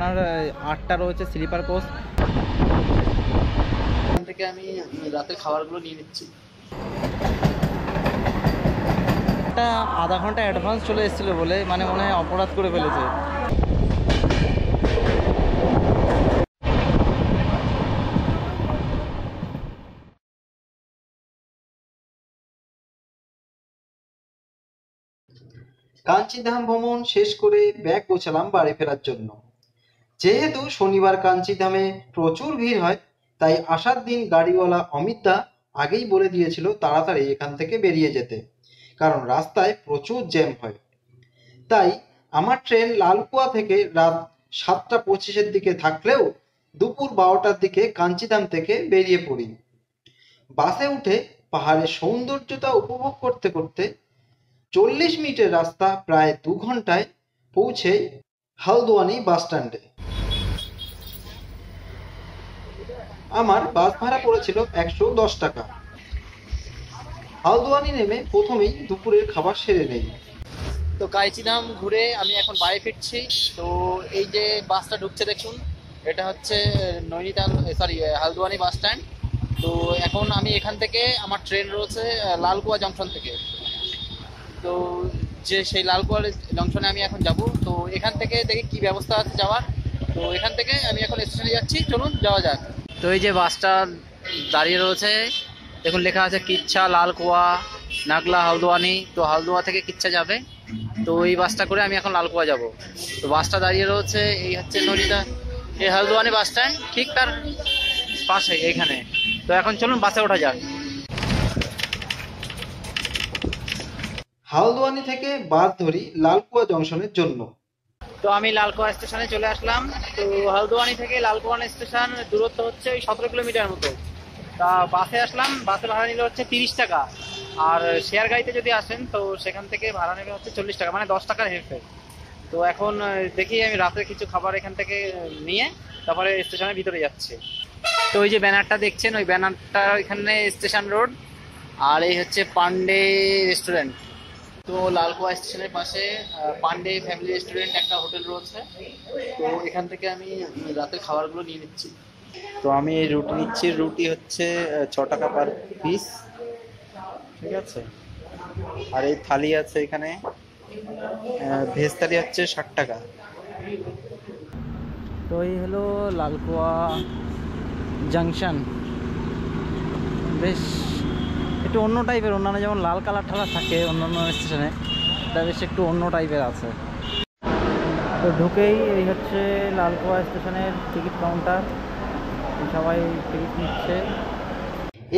আপনার 8টা রয়েছে স্লিপার কোচ। এখান থেকে আমি রাতের খাবারগুলো নিয়ে নিচ্ছি। একটা আধা ঘন্টা অ্যাডভান্স চলে এসেছিলো বলে মানে মনে হয় অপরাধ করে ফেলেছে। কাঞ্চিধাম ভ্রমণ শেষ করে ব্যাগ গোছালাম বাড়ি ফেরার জন্য। যেহেতু শনিবার কাঞ্চিধামে প্রচুর ভিড় হয়, তাই আসার দিন গাড়িওয়ালা অমিত দা আগেই বলে দিয়েছিল তাড়াতাড়ি এখান থেকে বেরিয়ে যেতে, কারণ রাস্তায় প্রচুর জ্যাম হয়। তাই আমার ট্রেন লালকুয়া থেকে রাত 7:25-এর দিকে থাকলেও দুপুর 12টার দিকে কাঞ্চিধাম থেকে বেরিয়ে পড়ি। বাসে উঠে পাহাড়ের সৌন্দর্যতা উপভোগ করতে করতে 40 মিনিটের রাস্তা প্রায় 2 ঘন্টায় পৌঁছে হালদোয়ানি বাস স্ট্যান্ডে। আমার বাস ভাড়া পড়েছিল 110 টাকা। হালদোয়ানি নেমে প্রথমেই দুপুরের খাবার সেরে নেই। তো কাঞ্চিধাম ঘুরে আমি এখন বাড়ি ফিরছি। তো এই যে বাসটা ঢুকছে দেখুন, এটা হচ্ছে হালদোয়ানি বাস স্ট্যান্ড। তো এখন আমি এখান থেকে আমার ট্রেন রয়েছে লালকুয়া জংশন থেকে। তো সেই লালকুয়া জংশনে আমি এখন যাব। তো এখান থেকে দেখি কি ব্যবস্থা আছে যাওয়ার। তো এখান থেকে আমি এখন স্টেশনে যাচ্ছি, চলুন যাওয়া যাক। তো এই যে বাসটা দাঁড়িয়ে রয়েছে দেখুন, লেখা আছে কিচ্ছা লালকুয়া নাগলা হালদোয়ানি। তো হালদোয়া থেকে কিচ্ছা যাবে, তো এই বাসটা করে আমি এখন লালকুয়া যাব। তো বাসটা দাঁড়িয়ে রয়েছে, এই হচ্ছে নদীটা, এই হালদোয়ানি বাস স্ট্যান্ড ঠিক তার পাশে এইখানে। তো এখন চলুন বাসে ওঠা যাক। হালদোয়ানি থেকে বাস ধরি লালকুয়া জংশনের জন্য। তো আমি লালকুয়া স্টেশনে চলে আসলাম। তো হালদোয়ানি থেকে লালকুয়া স্টেশন দূরত্ব হচ্ছে ওই 17 কিলোমিটার মতো। তা বাসে আসলাম, বাসে ভাড়া নিল হচ্ছে 30 টাকা। আর শেয়ার গাড়িতে যদি আসেন তো সেখান থেকে ভাড়া নেবে হচ্ছে 40 টাকা, মানে 10 টাকার হেরফের। তো এখন দেখি আমি রাতে কিছু খাবার এখান থেকে নিয়ে তারপরে স্টেশনের ভিতরে যাচ্ছি। তো ওই যে ব্যানারটা দেখছেন, ওই ব্যানারটা এখানে স্টেশন রোড, আর এই হচ্ছে পান্ডে রেস্টুরেন্ট। তো লালকুয়া স্টেশনের পাশে পান্ডে ফ্যামিলি রেস্টুরেন্ট একটা হোটেল রয়েছে। তো এখান থেকে আমি রাতের খাবারগুলো নিয়ে নিচ্ছি। তো আমি এই রুটি নিচ্ছি, রুটি হচ্ছে 6 টাকা পার পিস, ঠিক আছে। আর এই থালি আছে এখানে, ভেজ থালি হচ্ছে 60 টাকা। তো এই হলো লালকুয়া জাংশন। বেশ একটু অন্য টাইপের, অন্যান্য যেমন লাল কালার ঠালার থাকে অন্যান্য স্টেশনে, এটা বেশ একটু অন্য টাইপের আছে। তো ঢুকেই এই হচ্ছে লালকুয়া স্টেশনের টিকিট কাউন্টার, সবাই টিকিট নিচ্ছে।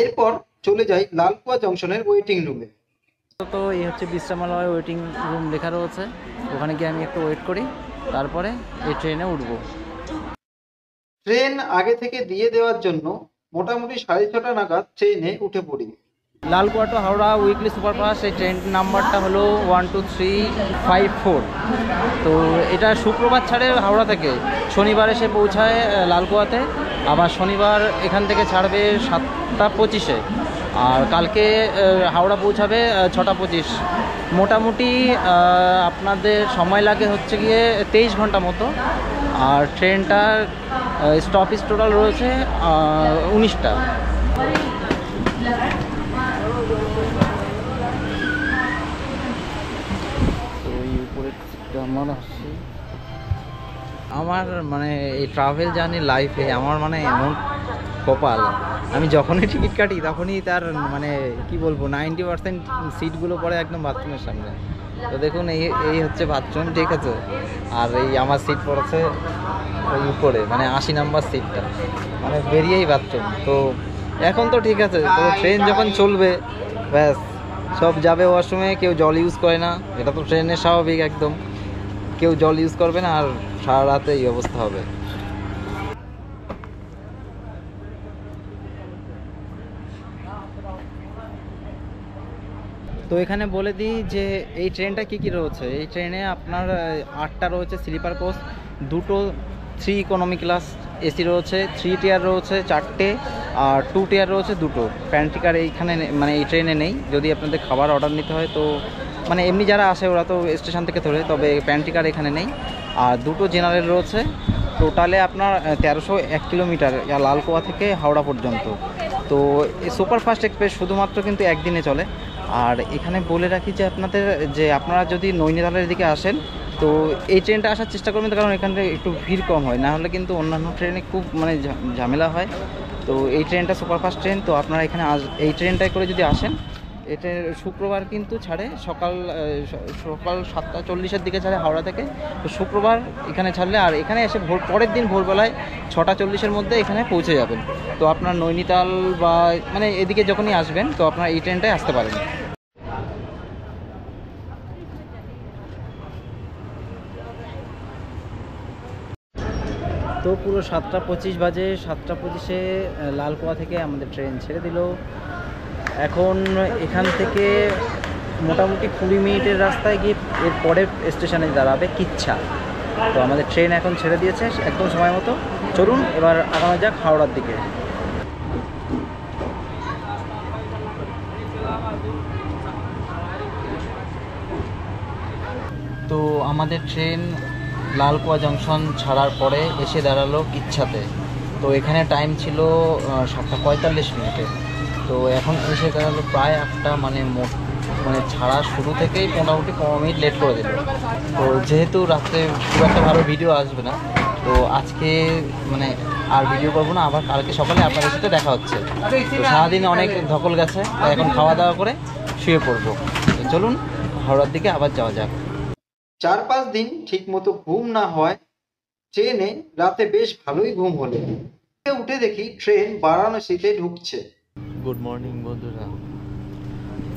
এরপর চলে যাই লালকুয়া জংশনের ওয়েটিং রুমে। তো এই হচ্ছে বিশ্রামালয় ওয়েটিং রুম লেখা রয়েছে, ওখানে গিয়ে আমি একটু ওয়েট করি, তারপরে এই ট্রেনে উঠবো। ট্রেন আগে থেকে দিয়ে দেওয়ার জন্য মোটামুটি 6:30 নাগাদ ট্রেনে উঠে পড়ি। Lalkuan to Howrah weekly superfast, এই ট্রেন নাম্বারটা হলো 12354। তো এটা শুক্রবার ছাড়ে হাওড়া থেকে, শনিবার এসে পৌঁছায় লালকুয়াতে, আবার শনিবার এখান থেকে ছাড়বে 7:25-এ, আর কালকে হাওড়া পৌঁছাবে 6:25। মোটামুটি আপনাদের সময় লাগে হচ্ছে গিয়ে 23 ঘন্টা মতো। আর ট্রেনটার স্টপেজ টোটাল রয়েছে 19টা। তো এই উপরে মনে হচ্ছে আমার মানে এই ট্রাভেল জার্নি লাইফে আমার মানে এমন কপাল, আমি যখনই টিকিট কাটি তখনই তার মানে কি বলবো 90% সিটগুলো পড়ে একদম বাথরুমের সামনে। তো দেখুন এই হচ্ছে বাথরুম, ঠিক আছে, আর এই আমার সিট পড়েছে ওই উপরে, মানে 80 নাম্বার সিটটা, মানে বেরিয়েই বাথরুম। তো এখন তো ঠিক আছে, তো ট্রেন যখন চলবে ব্যাস সব যাবে ওয়াশরুমে, কেউ জল ইউজ করে না, এটা তো ট্রেনের স্বাভাবিক একদম, কেউ জল ইউজ করবে না, আর সারা রাতে এই অবস্থা হবে। তো এখানে বলে দিই যে এই ট্রেনটা কী কী রয়েছে। এই ট্রেনে আপনার 8টা রয়েছে স্লিপার কোচ, 2টো 3 ইকোনমি ক্লাস এসি রয়েছে, 3 টিয়ার রয়েছে 4টে, আর 2 টিয়ার রয়েছে 2টো। প্যান্ট্রিকার এইখানে মানে এই ট্রেনে নেই, যদি আপনাদের খাবার অর্ডার নিতে হয় তো মানে এমনি যারা আসে ওরা তো স্টেশন থেকে ধরে, তবে প্যান্ট্রিকার এখানে নেই। আর 2টো জেনারেল রয়েছে, টোটালে আপনার 1301 কিলোমিটার লালকুয়া থেকে হাওড়া পর্যন্ত। তো এই সুপারফাস্ট এক্সপ্রেস শুধুমাত্র কিন্তু একদিনে চলে। আর এখানে বলে রাখি যে আপনাদের যে আপনারা যদি নৈনিতালের দিকে আসেন তো এই ট্রেনটা আসার চেষ্টা করবেন, কারণ এখানে একটু ভিড় কম হয়, না হলে কিন্তু অন্যান্য ট্রেনে খুব মানে ঝামেলা হয়। তো এই ট্রেনটা সুপারফাস্ট ট্রেন, তো আপনারা এখানে এই ট্রেনটায় করে যদি আসেন, এটা শুক্রবার কিন্তু ছাড়ে সকাল 7:40-এর দিকে ছাড়ে হাওড়া থেকে। তো শুক্রবার এখানে ছাড়লে আর এখানে এসে পরের দিন ভোরবেলায় 6:40-এর মধ্যে এখানে পৌঁছে যাবেন। তো আপনার নৈনিতাল বা মানে এদিকে যখনই আসবেন তো আপনারা এই ট্রেনটায় আসতে পারেন। তো পুরো 7:25 বাজে, 7:25-এ লালকুয়া থেকে আমাদের ট্রেন ছেড়ে দিল। এখন এখান থেকে মোটামুটি 20 মিনিটের রাস্তায় গিয়ে এর পরের স্টেশনে দাঁড়াবে কিচ্ছা। তো আমাদের ট্রেন এখন ছেড়ে দিয়েছে একদম সময় মতো। চলুন এবার আগানো যাক হাওড়ার দিকে। তো আমাদের ট্রেন লালকুয়া জংশন ছাড়ার পরে এসে দাঁড়ালো কিচ্ছাতে। তো এখানে টাইম ছিল 7:45 তো এখন এসে দাঁড়ালো প্রায় 8টা, মানে ছাড়া শুরু থেকেই মোটামুটি 15 মিনিট লেট করে দিল। তো যেহেতু রাত্রে খুব একটা ভালো ভিডিও আসবে না, তো আজকে মানে আর ভিডিও করবো না, আবার কালকে সকালে আপনাদের সাথে দেখা হচ্ছে। তো সারাদিন অনেক ধকল গেছে, তাই এখন খাওয়া দাওয়া করে শুয়ে পড়বো। তো চলুন হাওড়ার দিকে আবার যাওয়া যাক। 4-5 দিন ঠিক মতো ঘুম না হয় ট্রেনে, রাতে বেশ ভালোই ঘুম হলো। উঠে দেখি ট্রেন বারাণসীতে ঢুকছে। গুড মর্নিং বন্ধুরা।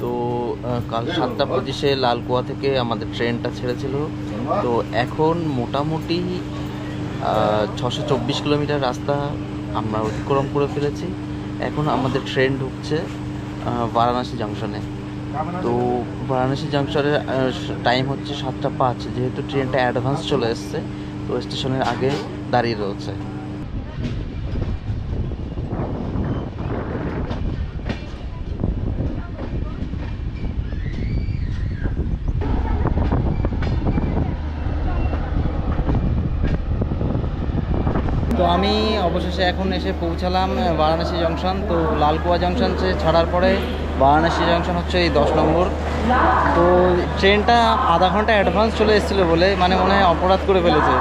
তো কাল 7:25-এ লালকুয়া থেকে আমাদের ট্রেনটা ছেড়েছিল। তো এখন মোটামুটি 624 কিলোমিটার রাস্তা আমরা অতিক্রম করে ফেলেছি। এখন আমাদের ট্রেন ঢুকছে বারাণসী জংশনে। তো বারাণসী জংশনের টাইম হচ্ছে 7:05। যেহেতু ট্রেনটা অ্যাডভান্স চলে এসছে, তো স্টেশনের আগে দাঁড়িয়ে রয়েছে। তো আমি অবশেষে এখন এসে পৌঁছালাম বারাণসী জংশন। তো লালকুয়া জংশন ছাড়ার পরে বারাণসী জংশন হচ্ছে এই 10 নম্বর। তো ট্রেনটা আধা ঘন্টা অ্যাডভান্স চলে এসেছিলো বলে মানে মনে হয় অপরাধ করে ফেলেছে,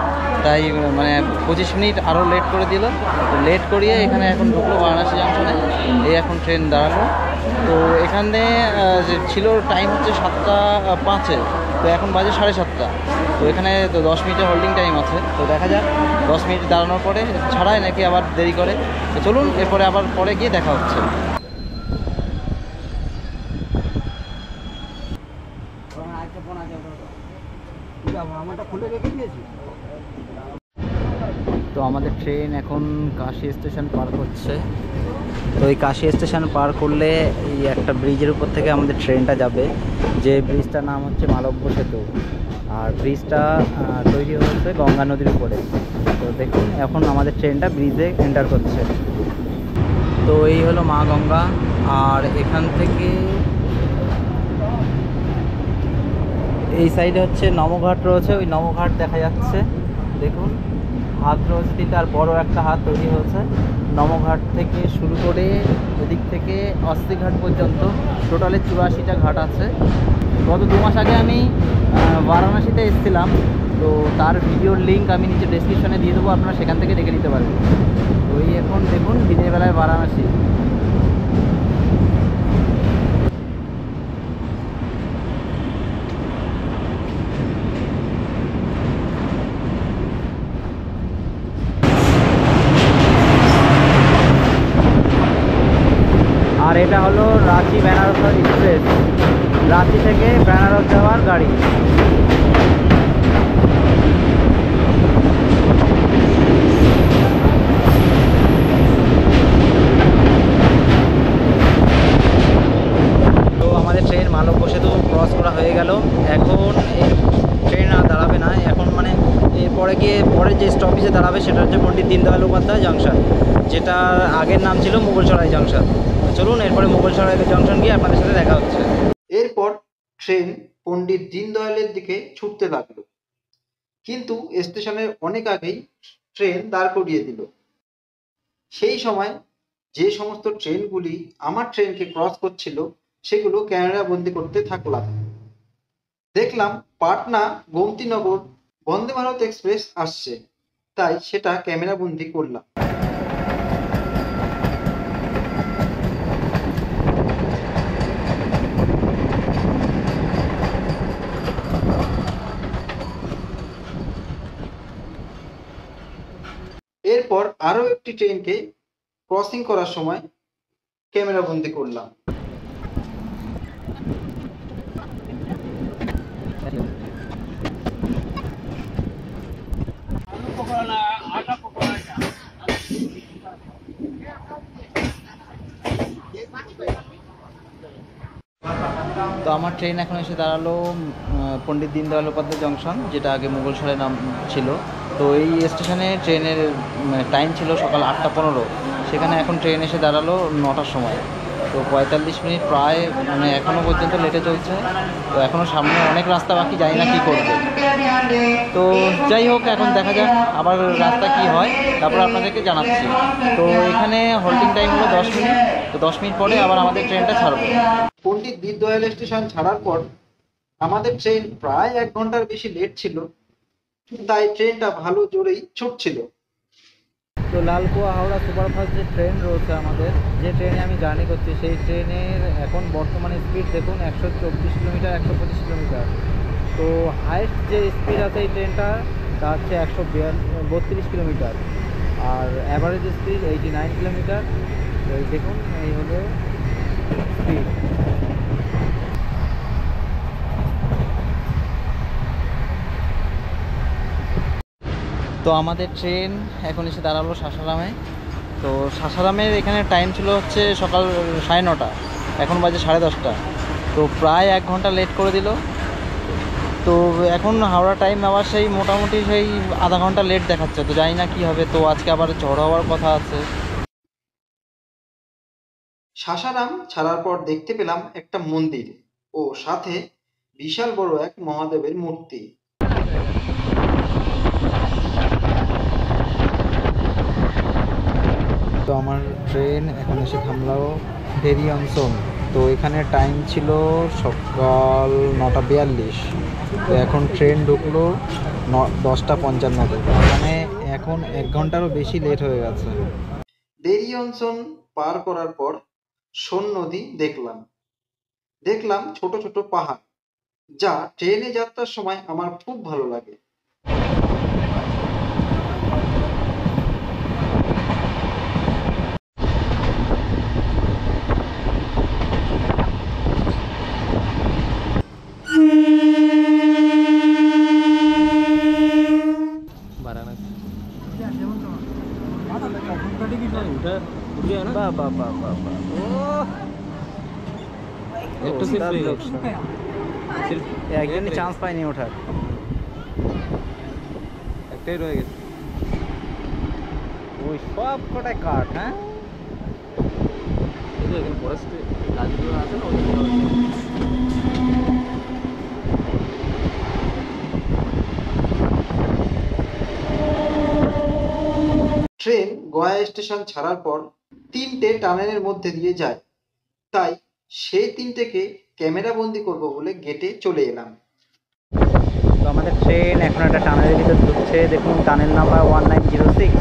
তাই মানে 25 মিনিট আরও লেট করে দিল। লেট করিয়ে এখানে এখন ঢুকলো বারাণসী জংশনে। এই এখন ট্রেন দাঁড়ালো। তো এখানে ছিল টাইম হচ্ছে 7:05, তো এখন বাজে 7:30। তো এখানে তো 10 মিনিটের হোল্ডিং টাইম আছে। তো দেখা যাক 10 মিনিট দাঁড়ানোর পরে ছাড়ায় নাকি আবার দেরি করে। তো চলুন এরপরে আবার পরে গিয়ে দেখা হচ্ছে। তো আমাদের ট্রেন এখন কাশী স্টেশন পার করছে। তো এই কাশী স্টেশন পার করলে এই একটা ব্রিজের উপর থেকে আমাদের ট্রেনটা যাবে, যে ব্রিজটার নাম হচ্ছে মালব্য সেতু। আর ব্রিজটা তৈরি হয়েছে গঙ্গা নদীর উপরে। তো দেখুন এখন আমাদের ট্রেনটা ব্রিজে এন্টার করছে। তো এই হলো মা গঙ্গা। আর এখান থেকে এই সাইডে হচ্ছে নমঘাট রয়েছে, ওই নমঘাট দেখা যাচ্ছে। দেখুন হাত রয়েছে তিনটা, আর বড় একটা হাত তৈরি হয়েছে। নমঘাট থেকে শুরু করে এদিক থেকে অস্থিঘাট পর্যন্ত টোটালে 84টা ঘাট আছে। গত 2 মাস আগে আমি বারাণসীতে এসেছিলাম, তো তার ভিডিওর লিঙ্ক আমি নিচে ডেসক্রিপশনে দিয়ে দেবো, আপনারা সেখান থেকে দেখে নিতে পারেন। তো এই এখন দেখুন দিনের বেলায় বারাণসী। আর এটা হলো রাঁচি বেনারস এক্সপ্রেস, রাঁচি থেকে বেনারস যাওয়ার গাড়ি। তো আমাদের ট্রেন মালব্য সেতু ক্রস করা হয়ে গেল। এখন এই ট্রেন আর দাঁড়াবে না, এখন মানে এরপরে গিয়ে পরের যে স্টপেজে দাঁড়াবে সেটা হচ্ছে পণ্ডিত দীনদয়াল উপাধ্যায় জংশন, যেটা আগের নাম ছিল মুঘলসরাই জংশন। চলুন এরপরে মুঘলসরাই জংশন গিয়ে আপনাদের সাথে দেখা হচ্ছে। এরপর ট্রেন পণ্ডিত দীনদয়ালের দিকে ছুটতে লাগলো, কিন্তু স্টেশনের অনেক আগেই ট্রেন দাঁড় করিয়ে দিল। সেই সময় যে সমস্ত ট্রেনগুলি আমার ট্রেনকে ক্রস করছিল সেগুলো ক্যামেরা বন্দি করতে থাকলাম। দেখলাম পাটনা গোমতীনগর বন্দে ভারত এক্সপ্রেস আসছে, তাই সেটা ক্যামেরা বন্দি করলাম। এরপর আরো একটি ট্রেনকে ক্রসিং করার সময় ক্যামেরা বন্দি করলাম। তো আমার ট্রেন এখন এসে দাঁড়ালো পণ্ডিত দীনদয়াল উপাধ্যায় জংশন, যেটা আগে মুঘলসরাই নাম ছিল। তো এই স্টেশনে ট্রেনের টাইম ছিল সকাল 8:15, সেখানে এখন ট্রেন এসে দাঁড়ালো 9টার সময়। তো 45 মিনিট প্রায় মানে এখনও পর্যন্ত লেটে চলছে। তো এখনও সামনে অনেক রাস্তা বাকি, জানি না কী করবে। তো যাই হোক, এখন দেখা যাক আবার রাস্তা কি হয়, তারপর আপনাদেরকে জানাচ্ছি। তো এখানে হোল্ডিং টাইম হলো 10 মিনিট। তো 10 মিনিট পরে আবার আমাদের ট্রেনটা ছাড়বে। পণ্ডিত দীনদয়াল স্টেশন ছাড়ার পর আমাদের ট্রেন প্রায় 1 ঘন্টার বেশি লেট ছিল, তাই ট্রেনটা ভালো জোরেই ছুটছিল। তো লালকুয়া হাওড়া সুপারফাস্ট যে ট্রেন রয়েছে আমাদের, যে ট্রেনে আমি জার্নি করছি, সেই ট্রেনের এখন বর্তমানে স্পিড দেখুন 124 কিলোমিটার, 125 কিলোমিটার। তো হাইস্ট যে স্পিড আছে এই ট্রেনটা তা হচ্ছে 132 কিলোমিটার, আর অ্যাভারেজ স্পিড 89 কিলোমিটার। তো এই দেখুন, এই হলো স্পিড। তো আমাদের ট্রেন এখন এসে দাঁড়ালো সাসারামে। তো সাসারামের এখানে টাইম ছিল হচ্ছে সকাল 9:30, এখন বাজে 10:30। তো প্রায় 1 ঘন্টা লেট করে দিল। তো এখন হাওড়া টাইম আবার সেই মোটামুটি সেই আধা ঘন্টা লেট দেখাচ্ছে। তো জানি না কী হবে। তো আজকে আবার ঝড় হওয়ার কথা আছে। সাসারাম ছাড়ার পর দেখতে পেলাম একটা মন্দির ও সাথে বিশাল বড় এক মহাদেবের মূর্তি। তো আমার ট্রেন এখন এসে থামলো দেরিয়াংসন। তো এখানে টাইম ছিল সকাল 9:42। তো এখন ট্রেন ঢুকলো 10:55। মানে এখন 1 ঘন্টারও বেশি লেট হয়ে গেছে। দেরিয়নসন পার করার পর সোন নদী দেখলাম ছোট ছোট পাহাড়, যা ট্রেনে যাত্রার সময় আমার খুব ভালো লাগে। একদিনই চান্স পাইনি ওঠার, একটাই রয়ে গেছে। ওই সব কটায় কাঠ। হ্যাঁ, ট্রেন গয়া স্টেশন ছাড়ার পর 3টে টানেলের মধ্যে দিয়ে যায়, তাই সেই 3টেকে ক্যামেরা বন্দি করব বলে গেটে চলে এলাম। তো আমাদের ট্রেন এখন একটা টানেলের ভিতর ঢুকছে। দেখুন, টানেল নাম্বার 1906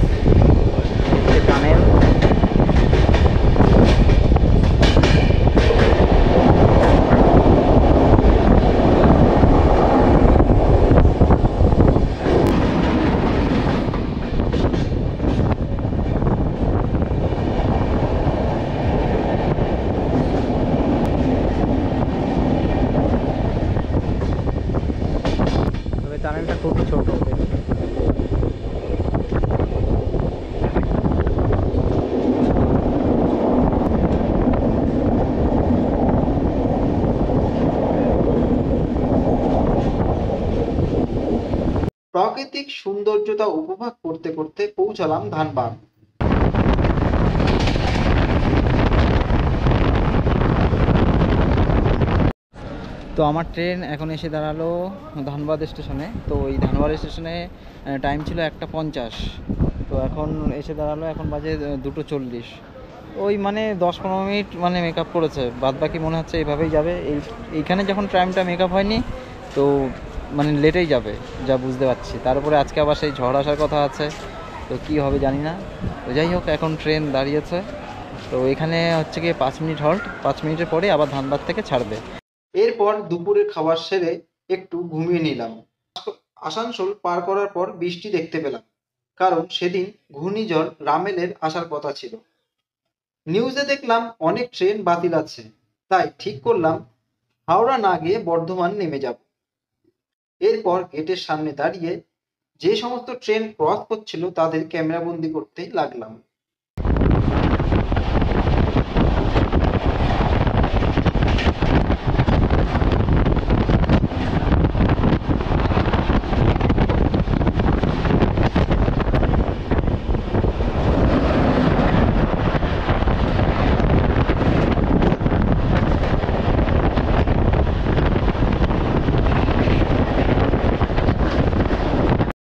টানেল। টানেলটা খুবই ছোট। প্রাকৃতিক সৌন্দর্যতা উপভোগ করতে করতে পৌঁছালাম ধানবাদ। তো আমার ট্রেন এখন এসে দাঁড়ালো ধানবাদ স্টেশনে। তো এই ধানবাদ স্টেশনে টাইম ছিল 1:50। তো এখন এসে দাঁড়ালো, এখন বাজে 2:40। ওই মানে 10-15 মিনিট মানে মেকআপ করেছে, বাদ বাকি মনে হচ্ছে এইভাবেই যাবে। এইখানে যখন টাইমটা মেকআপ হয়নি তো মানে লেটেই যাবে যা বুঝতে পারছি। তার উপরে আজকে আবার সেই ঝড় আসার কথা আছে, তো কী হবে জানি না। তো যাই হোক, এখন ট্রেন দাঁড়িয়েছে। তো এখানে হচ্ছে গিয়ে 5 মিনিট হল্ট, 5 মিনিটের পরে আবার ধানবাদ থেকে ছাড়বে। এরপর দুপুরের খাবার সেরে একটু ঘুমিয়ে নিলাম। আসানসোল পার করার পর বৃষ্টি দেখতে পেলাম, কারণ সেদিন ঘূর্ণিঝড় রামেলের আসার কথা ছিল। নিউজে দেখলাম অনেক ট্রেন বাতিল আছে, তাই ঠিক করলাম হাওড়া না গিয়ে বর্ধমান নেমে যাব। এরপর গেটের সামনে দাঁড়িয়ে যে সমস্ত ট্রেন ক্রস করছিল তাদের ক্যামেরাবন্দি করতে লাগলাম।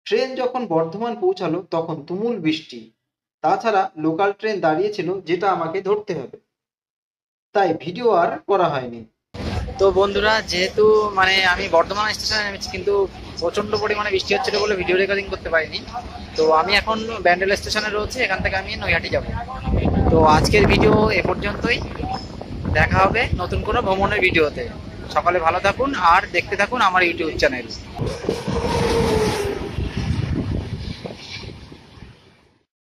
ট্রেন যখন বর্ধমান পৌঁছালো তখন তুমুল বৃষ্টি, তাছাড়া লোকাল ট্রেন দাঁড়িয়েছিল যেটা আমাকে ধরতে হবে, তাই ভিডিও আর করা হয়নি। তো বন্ধুরা, যেহেতু মানে আমি বর্ধমান স্টেশনে নেমেছি, কিন্তু প্রচন্ড পরিমাণে বৃষ্টি হচ্ছিল বলে ভিডিও রেকর্ডিং করতে পারিনি। তো আমি এখন ব্যান্ডেল স্টেশনে রয়েছে, এখান থেকে আমি নৈহাটি যাব। তো আজকের ভিডিও এ পর্যন্তই, দেখা হবে নতুন কোনো ভ্রমণের ভিডিওতে। সকালে ভালো থাকুন আর দেখতে থাকুন আমার ইউটিউব চ্যানেল।